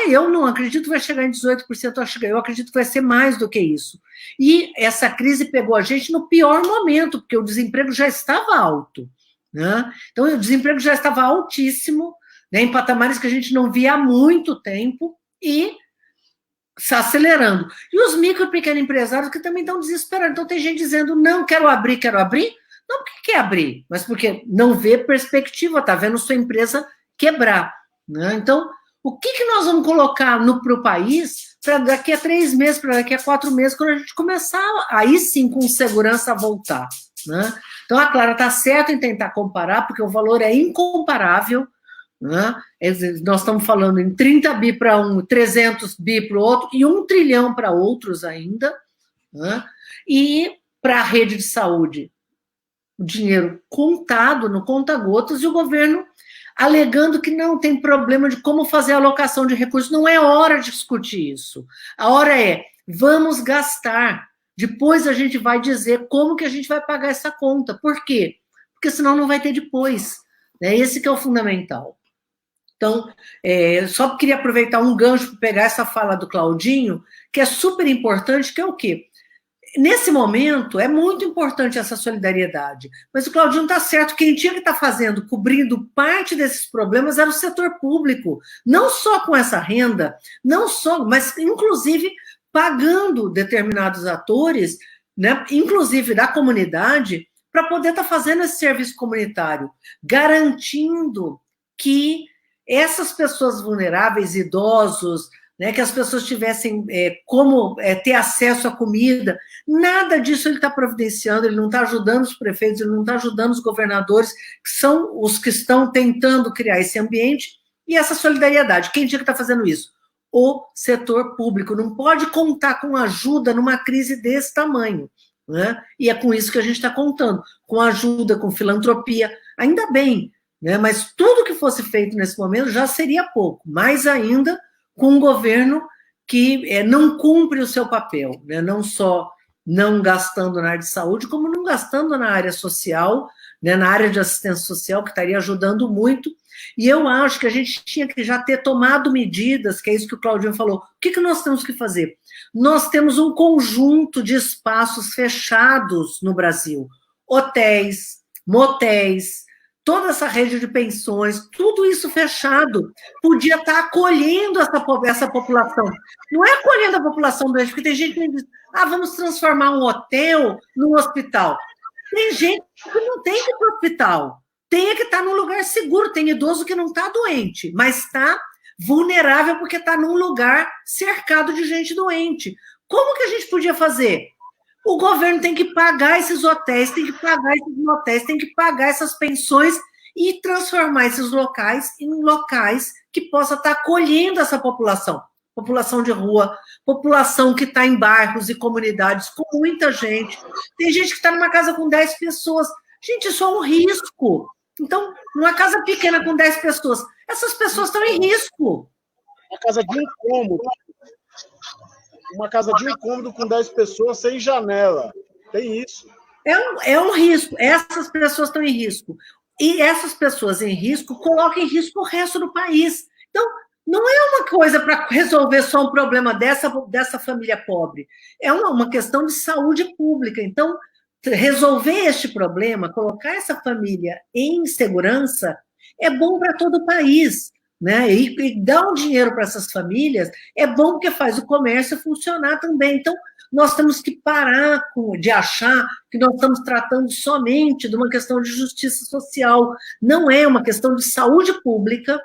Eu não acredito que vai chegar em 18%, eu acredito que vai ser mais do que isso. E essa crise pegou a gente no pior momento, porque o desemprego já estava alto. Né? Então, o desemprego já estava altíssimo, né, em patamares que a gente não via há muito tempo, e está acelerando. E os micro e pequenos empresários que também estão desesperados. Então, tem gente dizendo, não, quero abrir. Não porque quer abrir, mas porque não vê perspectiva, está vendo sua empresa quebrar. Né? Então, o que nós vamos colocar para o país para daqui a 3 meses, para daqui a 4 meses, quando a gente começar, aí sim, com segurança, a voltar. Né? Então, a Clara está certa em tentar comparar, porque o valor é incomparável. Né? Nós estamos falando em 30 bi para um, 300 bi para o outro, e 1 trilhão para outros ainda. Né? E para a rede de saúde, o dinheiro contado no conta-gotas, e o governo alegando que não tem problema de como fazer a alocação de recursos. Não é hora de discutir isso. A hora é, vamos gastar. Depois a gente vai dizer como que a gente vai pagar essa conta. Por quê? Porque senão não vai ter depois. Né? Esse que é o fundamental. Então, só queria aproveitar um gancho para pegar essa fala do Claudinho, que é super importante, que é o quê? Nesse momento, é muito importante essa solidariedade, mas o Claudinho está certo, quem tinha que estar fazendo, cobrindo parte desses problemas era o setor público, não só com essa renda, não só, mas inclusive pagando determinados atores, né, inclusive da comunidade, para poder estar fazendo esse serviço comunitário, garantindo que essas pessoas vulneráveis, idosos, né, que as pessoas tivessem como ter acesso à comida, nada disso ele está providenciando, ele não está ajudando os prefeitos, ele não está ajudando os governadores, que são os que estão tentando criar esse ambiente, e essa solidariedade. Quem tinha que estar fazendo isso? O setor público. Não pode contar com ajuda numa crise desse tamanho. Né? E é com isso que a gente está contando, com ajuda, com filantropia, ainda bem, né? Mas tudo que fosse feito nesse momento já seria pouco, mais ainda com um governo que não cumpre o seu papel, né? Não só não gastando na área de saúde, como não gastando na área social, né? Na área de assistência social, que estaria ajudando muito. E eu acho que a gente tinha que já ter tomado medidas, que é isso que o Claudinho falou. O que nós temos que fazer? Nós temos um conjunto de espaços fechados no Brasil, hotéis, motéis, toda essa rede de pensões, tudo isso fechado, podia estar acolhendo essa população. Não é acolhendo a população doente, porque tem gente que diz, vamos transformar um hotel num hospital. Tem gente que não tem que ir para o hospital, tem que estar num lugar seguro, tem idoso que não está doente, mas está vulnerável porque está num lugar cercado de gente doente. Como que a gente podia fazer? O governo tem que pagar esses hotéis, tem que pagar esses motéis, tem que pagar essas pensões e transformar esses locais em locais que possa estar acolhendo essa população. População de rua, população que está em bairros e comunidades com muita gente. Tem gente que está numa casa com 10 pessoas. Gente, isso é um risco. Então, numa casa pequena com 10 pessoas, essas pessoas estão em risco. Uma casa de um cômodo. Uma casa de um cômodo com 10 pessoas sem janela. Tem isso. É um risco. Essas pessoas estão em risco. E essas pessoas em risco colocam em risco o resto do país. Então, não é uma coisa para resolver só um problema dessa família pobre. É uma questão de saúde pública. Então, resolver este problema, colocar essa família em segurança, é bom para todo o país. Né? E dar um dinheiro para essas famílias é bom porque faz o comércio funcionar também. Então, nós temos que parar de achar que nós estamos tratando somente de uma questão de justiça social. Não é uma questão de saúde pública,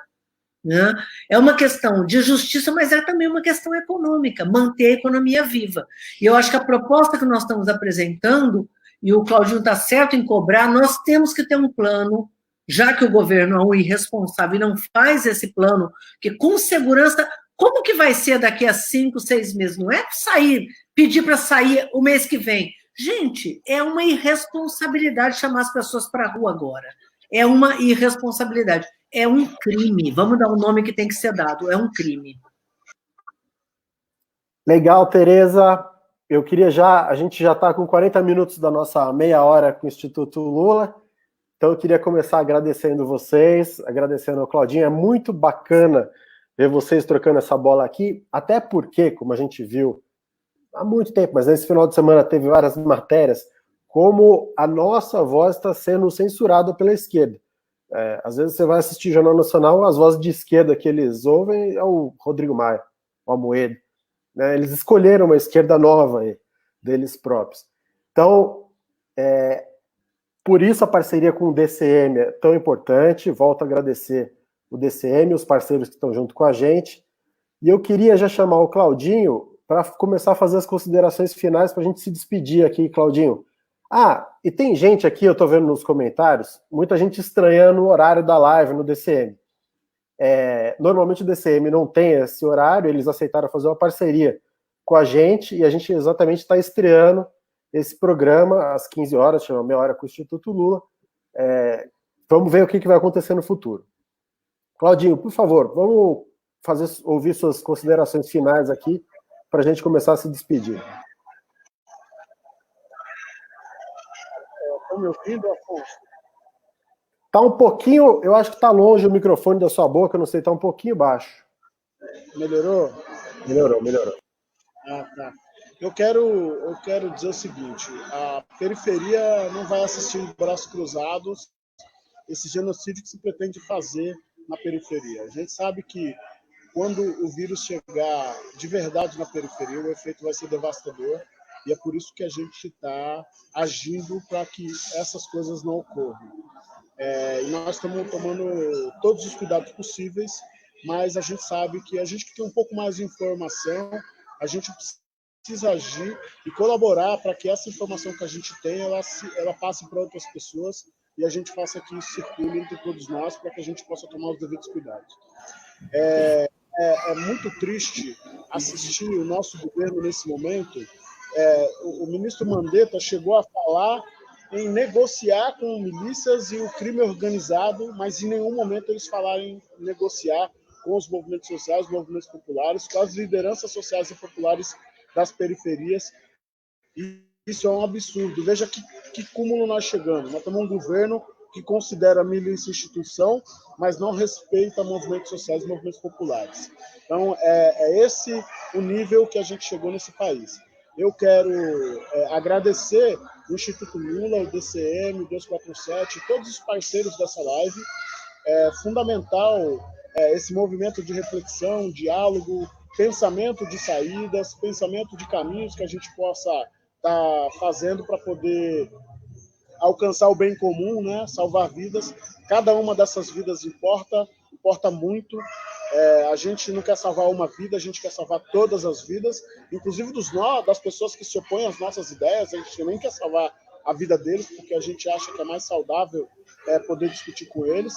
né? É uma questão de justiça, mas é também uma questão econômica, manter a economia viva. E eu acho que a proposta que nós estamos apresentando, e o Claudinho está certo em cobrar, nós temos que ter um plano, já que o governo é um irresponsável e não faz esse plano, que com segurança, como que vai ser daqui a 5, 6 meses? Não é pedir para sair o mês que vem. Gente, é uma irresponsabilidade chamar as pessoas para a rua agora. É uma irresponsabilidade. É um crime. Vamos dar um nome que tem que ser dado. É um crime. Legal, Tereza. Eu queria a gente já está com 40 minutos da nossa meia hora com o Instituto Lula. Então, eu queria começar agradecendo vocês, agradecendo ao Claudinho. É muito bacana ver vocês trocando essa bola aqui, até porque, como a gente viu há muito tempo, mas nesse final de semana teve várias matérias, como a nossa voz está sendo censurada pela esquerda. Às vezes você vai assistir Jornal Nacional, as vozes de esquerda que eles ouvem é o Rodrigo Maia, o Amoedo. Né? Eles escolheram uma esquerda nova aí, deles próprios. Então, por isso a parceria com o DCM é tão importante. Volto a agradecer o DCM, os parceiros que estão junto com a gente. E eu queria já chamar o Claudinho para começar a fazer as considerações finais para a gente se despedir aqui, Claudinho. E tem gente aqui, eu estou vendo nos comentários, muita gente estranhando o horário da live no DCM. Normalmente o DCM não tem esse horário, eles aceitaram fazer uma parceria com a gente, e a gente exatamente está estreando esse programa às 15 horas, chama Meia Hora com o Instituto Lula. Vamos ver o que vai acontecer no futuro. Claudinho, por favor, vamos ouvir suas considerações finais aqui, para a gente começar a se despedir. Estão me ouvindo, Afonso? Tá um pouquinho, eu acho que tá longe o microfone da sua boca, eu não sei, tá um pouquinho baixo. Melhorou? Melhorou. Tá. Eu quero dizer o seguinte, a periferia não vai assistir de braços cruzados esse genocídio que se pretende fazer na periferia. A gente sabe que quando o vírus chegar de verdade na periferia, o efeito vai ser devastador, e é por isso que a gente está agindo para que essas coisas não ocorram. E nós estamos tomando todos os cuidados possíveis, mas a gente sabe que a gente que tem um pouco mais de informação, a gente precisa agir e colaborar para que essa informação que a gente tem, ela passe para outras pessoas e a gente faça que isso circule entre todos nós para que a gente possa tomar os devidos cuidados. É muito triste assistir o nosso governo nesse momento. O ministro Mandetta chegou a falar em negociar com milícias e o crime organizado, mas em nenhum momento eles falaram em negociar com os movimentos sociais, os movimentos populares, com as lideranças sociais e populares das periferias. E isso é um absurdo. Veja que cúmulo nós chegamos. Nós temos um governo que considera a milícia instituição, mas não respeita movimentos sociais e movimentos populares. Então, é esse o nível que a gente chegou nesse país. Eu quero agradecer o Instituto Lula, o DCM, o 247, todos os parceiros dessa live. É fundamental esse movimento de reflexão, diálogo, pensamento de saídas, pensamento de caminhos que a gente possa estar fazendo para poder alcançar o bem comum, né? Salvar vidas. Cada uma dessas vidas importa muito. A gente não quer salvar uma vida, a gente quer salvar todas as vidas, inclusive das pessoas que se opõem às nossas ideias. A gente nem quer salvar a vida deles, porque a gente acha que é mais saudável poder discutir com eles,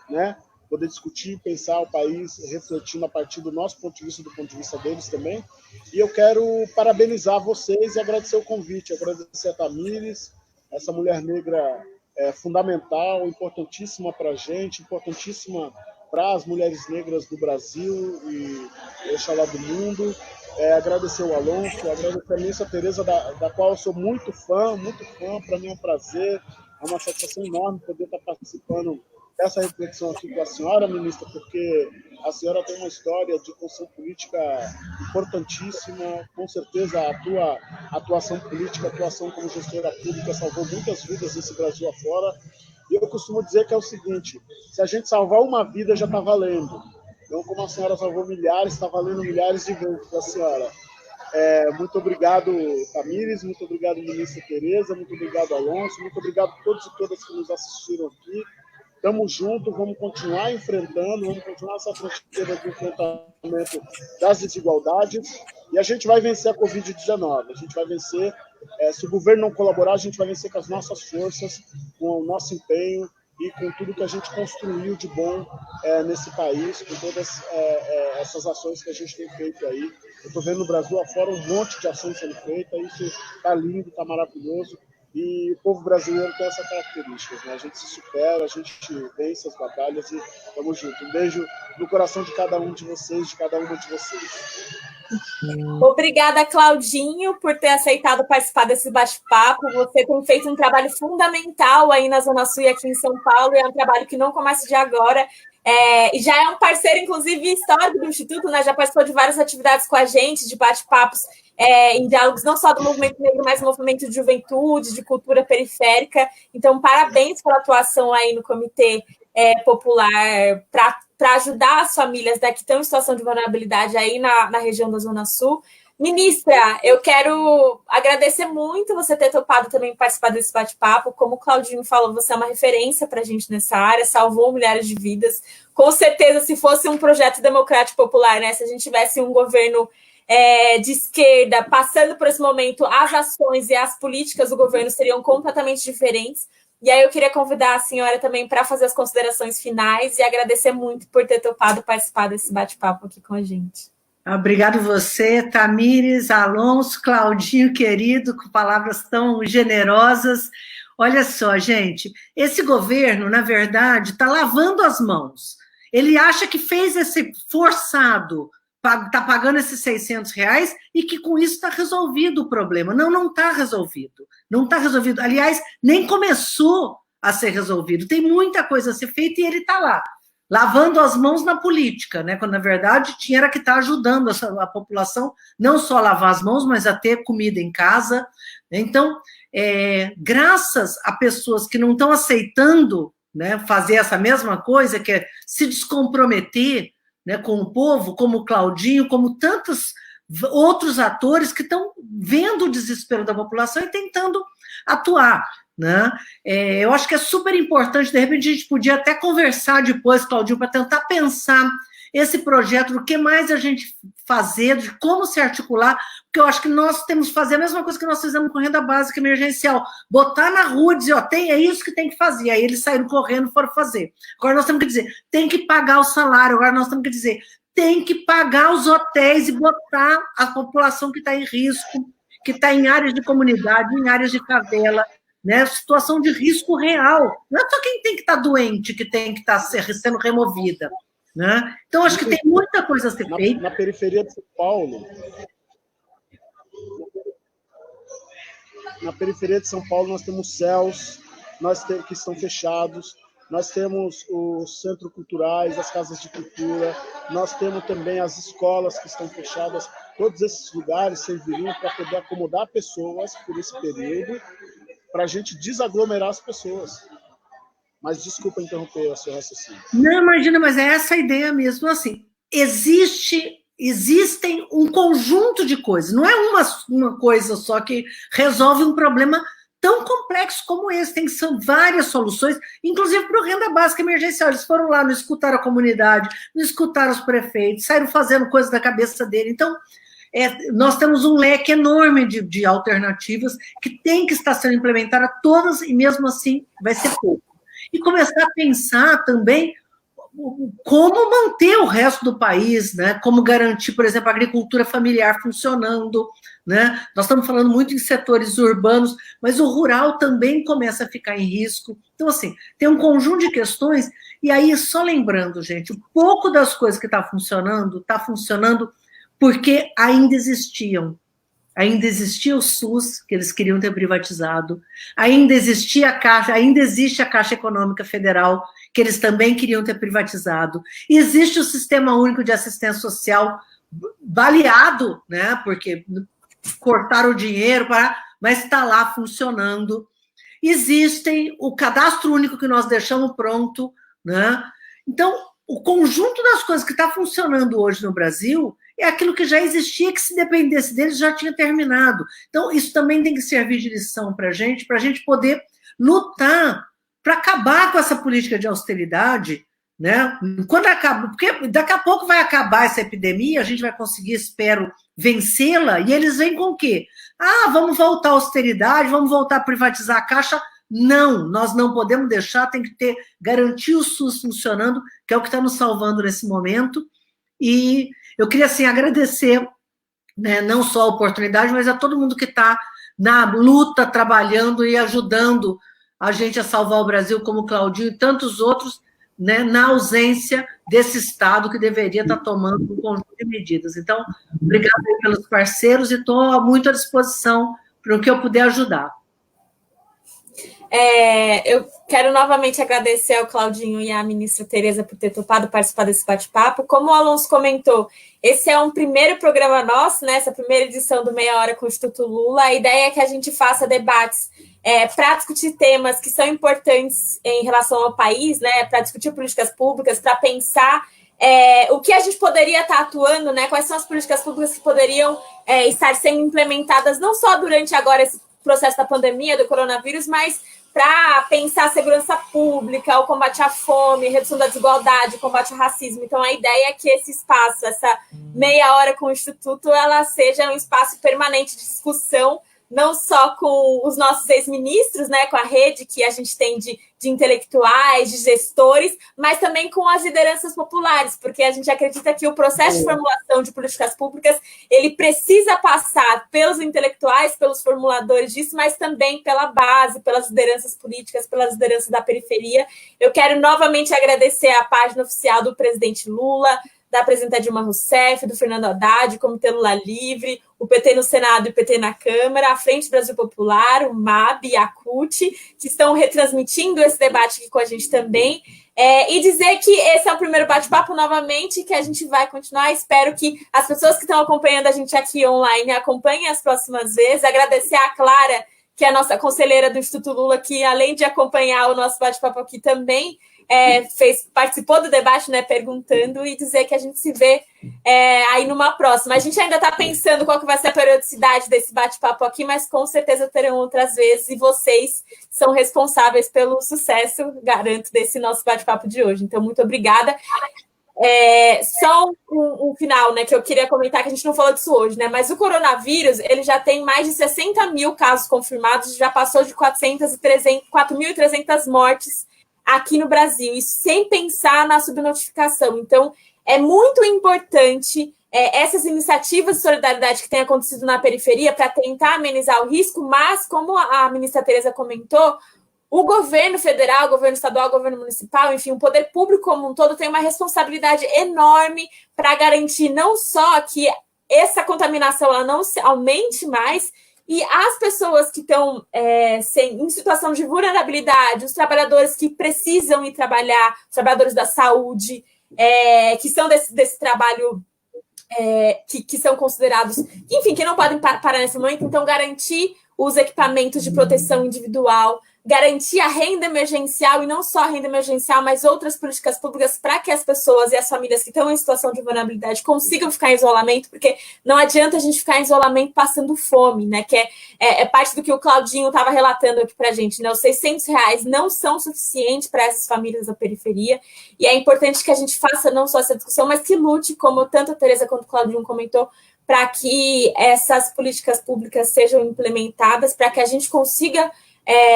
né? Poder discutir, pensar o país, refletindo a partir do nosso ponto de vista, do ponto de vista deles também. E eu quero parabenizar vocês e agradecer o convite, agradecer a Tamires, essa mulher negra fundamental, importantíssima para a gente, importantíssima para as mulheres negras do Brasil e oxalá do mundo. agradecer o Alonso, agradecer a Ministra Tereza, da qual eu sou muito fã, para mim é um prazer, é uma satisfação enorme poder estar participando dessa reflexão aqui com a senhora, ministra, porque a senhora tem uma história de construção política importantíssima, com certeza a tua atuação política, a atuação como gestora pública salvou muitas vidas nesse Brasil afora, e eu costumo dizer que é o seguinte, se a gente salvar uma vida já está valendo, então como a senhora salvou milhares, está valendo milhares de vezes para a senhora. Muito obrigado, Tamires, muito obrigado, ministra Tereza, muito obrigado, Alonso, muito obrigado a todos e todas que nos assistiram aqui. Estamos juntos, vamos continuar enfrentando, vamos continuar essa fronteira de enfrentamento das desigualdades e a gente vai vencer a Covid-19. A gente vai vencer, se o governo não colaborar, a gente vai vencer com as nossas forças, com o nosso empenho e com tudo que a gente construiu de bom nesse país, com todas essas ações que a gente tem feito aí. Eu estou vendo no Brasil afora um monte de ações sendo feitas, isso está lindo, está maravilhoso. E o povo brasileiro tem essa característica, né? A gente se supera, a gente vence as batalhas e estamos juntos. Um beijo no coração de cada um de vocês, de cada uma de vocês. Obrigada, Claudinho, por ter aceitado participar desse bate-papo. Você tem feito um trabalho fundamental aí na Zona Sul e aqui em São Paulo, e é um trabalho que não começa de agora. E já é um parceiro, inclusive, histórico do Instituto, né? Já participou de várias atividades com a gente, de bate-papos em diálogos não só do movimento negro, mas do movimento de juventude, de cultura periférica. Então, parabéns pela atuação aí no Comitê Popular para ajudar as famílias, né, que estão em situação de vulnerabilidade aí na região da Zona Sul. Ministra, eu quero agradecer muito você ter topado também participar desse bate-papo. Como o Claudinho falou, você é uma referência para a gente nessa área, salvou milhares de vidas. Com certeza, se fosse um projeto democrático popular, né, se a gente tivesse um governo de esquerda passando por esse momento, as ações e as políticas do governo seriam completamente diferentes. E aí eu queria convidar a senhora também para fazer as considerações finais e agradecer muito por ter topado participar desse bate-papo aqui com a gente. Obrigado você, Tamires, Alonso, Claudinho, querido, com palavras tão generosas. Olha só, gente, esse governo, na verdade, está lavando as mãos. Ele acha que fez esse forçado, está pagando esses R$600 e que com isso está resolvido o problema. Não, não está resolvido. Não está resolvido. Aliás, nem começou a ser resolvido. Tem muita coisa a ser feita e ele está lá, lavando as mãos na política, né? Quando, na verdade, tinha que estar ajudando a população não só a lavar as mãos, mas a ter comida em casa. Então, graças a pessoas que não estão aceitando, né, fazer essa mesma coisa, que é se descomprometer, né, com o povo, como o Claudinho, como tantos outros atores que estão vendo o desespero da população e tentando atuar, né? Eu acho que é super importante, de repente a gente podia até conversar depois, Claudinho, para tentar pensar esse projeto, do que mais a gente fazer, de como se articular, porque eu acho que nós temos que fazer a mesma coisa que nós fizemos com renda básica emergencial, botar na rua e dizer, é isso que tem que fazer, aí eles saíram correndo e foram fazer. Agora nós temos que dizer, tem que pagar o salário, agora nós temos que dizer, tem que pagar os hotéis e botar a população que está em risco, que está em áreas de comunidade, em áreas de favela, né, situação de risco real. Não é só quem tem que estar doente que tem que estar sendo removida. Né? Então, acho que tem muita coisa a ser feita. Na periferia de São Paulo, nós temos CELS, que estão fechados, nós temos os centros culturais, as casas de cultura, nós temos também as escolas que estão fechadas. Todos esses lugares serviriam para poder acomodar pessoas por esse período, para a gente desaglomerar as pessoas. Mas desculpa interromper a sua raciocínio. Não, imagina, mas é essa a ideia mesmo. Assim, existem um conjunto de coisas, não é uma coisa só que resolve um problema tão complexo como esse. Tem que ser várias soluções, inclusive para o renda básica emergencial. Eles foram lá, não escutaram a comunidade, não escutaram os prefeitos, saíram fazendo coisas da cabeça dele. Então, nós temos um leque enorme de alternativas que tem que estar sendo implementadas todas, e mesmo assim vai ser pouco. E começar a pensar também como manter o resto do país, né? Como garantir, por exemplo, a agricultura familiar funcionando, né? Nós estamos falando muito em setores urbanos, mas o rural também começa a ficar em risco. Então, assim, tem um conjunto de questões, e aí, só lembrando, gente, um pouco das coisas que está funcionando porque ainda existia o SUS, que eles queriam ter privatizado, ainda existe a Caixa Econômica Federal, que eles também queriam ter privatizado, e existe o Sistema Único de Assistência Social baleado, né, porque cortaram o dinheiro, mas está lá funcionando. Existem o Cadastro Único que nós deixamos pronto, né? Então, o conjunto das coisas que está funcionando hoje no Brasil é aquilo que já existia, que se dependesse deles já tinha terminado. Então, isso também tem que servir de lição para a gente poder lutar para acabar com essa política de austeridade, né? Quando acaba, porque daqui a pouco vai acabar essa epidemia, a gente vai conseguir, espero, vencê-la, e eles vêm com o quê? Vamos voltar à austeridade, vamos voltar a privatizar a Caixa. Não, nós não podemos deixar, tem que garantir o SUS funcionando, que é o que está nos salvando nesse momento. E eu queria, assim, agradecer, né, não só a oportunidade, mas a todo mundo que está na luta, trabalhando e ajudando a gente a salvar o Brasil, como o Claudinho e tantos outros, né, na ausência desse Estado que deveria estar tomando um conjunto de medidas. Então, obrigada pelos parceiros e estou muito à disposição para o que eu puder ajudar. Eu quero novamente agradecer ao Claudinho e à ministra Tereza por ter topado participar desse bate-papo. Como o Alonso comentou, esse é um primeiro programa nosso, né, essa primeira edição do Meia Hora com o Instituto Lula. A ideia é que a gente faça debates para discutir temas que são importantes em relação ao país, né, para discutir políticas públicas, para pensar o que a gente poderia estar atuando, né, quais são as políticas públicas que poderiam estar sendo implementadas, não só durante agora esse processo da pandemia, do coronavírus, mas para pensar a segurança pública, o combate à fome, redução da desigualdade, combate ao racismo. Então, a ideia é que esse espaço, essa meia hora com o Instituto, ela seja um espaço permanente de discussão, não só com os nossos ex-ministros, né, com a rede que a gente tem de intelectuais, de gestores, mas também com as lideranças populares, porque a gente acredita que o processo de formulação de políticas públicas, ele precisa passar pelos intelectuais, pelos formuladores disso, mas também pela base, pelas lideranças políticas, pelas lideranças da periferia. Eu quero novamente agradecer a página oficial do presidente Lula, da presidenta Dilma Rousseff, do Fernando Haddad, o Comitê Lula Livre, o PT no Senado e o PT na Câmara, a Frente Brasil Popular, o MAB e a CUT, que estão retransmitindo esse debate aqui com a gente também. E dizer que esse é o primeiro bate-papo novamente, que a gente vai continuar. Espero que as pessoas que estão acompanhando a gente aqui online acompanhem as próximas vezes. Agradecer a Clara, que é a nossa conselheira do Instituto Lula, que além de acompanhar o nosso bate-papo aqui também participou do debate, né, perguntando, e dizer que a gente se vê aí numa próxima. A gente ainda está pensando qual que vai ser a periodicidade desse bate-papo aqui, mas com certeza terão outras vezes, e vocês são responsáveis pelo sucesso, garanto, desse nosso bate-papo de hoje. Então, muito obrigada. Só um final, né, que eu queria comentar, que a gente não falou disso hoje, né, mas o coronavírus, ele já tem mais de 60 mil casos confirmados, já passou de 4.300 mortes aqui no Brasil, e sem pensar na subnotificação. Então, é muito importante essas iniciativas de solidariedade que têm acontecido na periferia para tentar amenizar o risco, mas, como a ministra Tereza comentou, o governo federal, o governo estadual, o governo municipal, enfim, o poder público como um todo tem uma responsabilidade enorme para garantir não só que essa contaminação ela não se aumente mais, e as pessoas que estão em situação de vulnerabilidade, os trabalhadores que precisam ir trabalhar, os trabalhadores da saúde, que são desse trabalho, que são considerados, enfim, que não podem parar nesse momento. Então, garantir os equipamentos de proteção individual, garantir a renda emergencial, e não só a renda emergencial, mas outras políticas públicas para que as pessoas e as famílias que estão em situação de vulnerabilidade consigam ficar em isolamento, porque não adianta a gente ficar em isolamento passando fome, né? Que é parte do que o Claudinho estava relatando aqui para a gente, né? Os R$600 não são suficientes para essas famílias da periferia, e é importante que a gente faça não só essa discussão, mas que lute, como tanto a Tereza quanto o Claudinho comentou, para que essas políticas públicas sejam implementadas, para que a gente consiga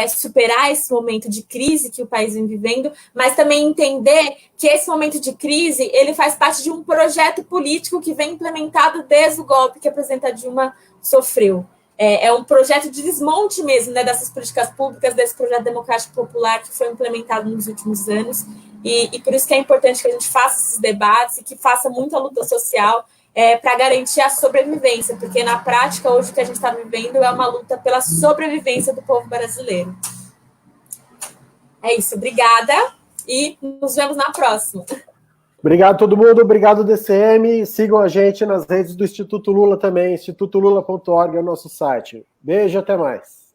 superar esse momento de crise que o país vem vivendo, mas também entender que esse momento de crise, ele faz parte de um projeto político que vem implementado desde o golpe que a presidenta Dilma sofreu. É um projeto de desmonte mesmo, né, dessas políticas públicas, desse projeto democrático popular que foi implementado nos últimos anos, e por isso que é importante que a gente faça esses debates e que faça muita luta social, para garantir a sobrevivência, porque na prática, hoje, o que a gente está vivendo é uma luta pela sobrevivência do povo brasileiro. É isso, obrigada e nos vemos na próxima. Obrigado a todo mundo, obrigado DCM, sigam a gente nas redes do Instituto Lula também, institutolula.org é o nosso site. Beijo, até mais.